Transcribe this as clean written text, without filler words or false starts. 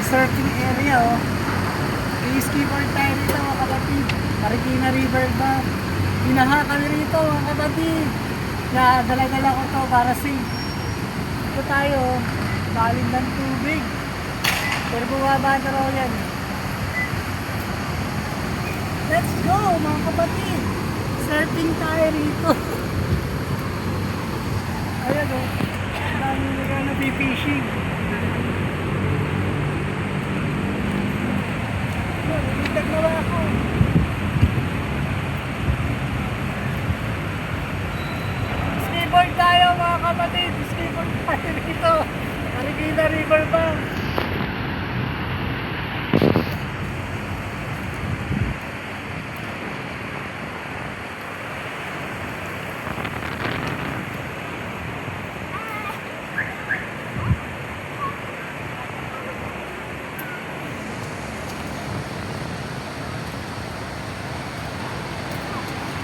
surfing area, oh. I-skateboard tayo rito, mga kapatid. Marikina River Bank. Binaha kami rito, mga kapatid. Kaya dala-dala ko to para safe. Ito tayo, baling ng tubig. Pero bumaba na raw yan. Let's go, mga kapatid. Surfing tayo rito. Ayan, oh. Ang dami nila nag-fishing. Nagnawa ako. Skateboard tayo, mga kapatid. Skateboard tayo dito. Marikina River Bank.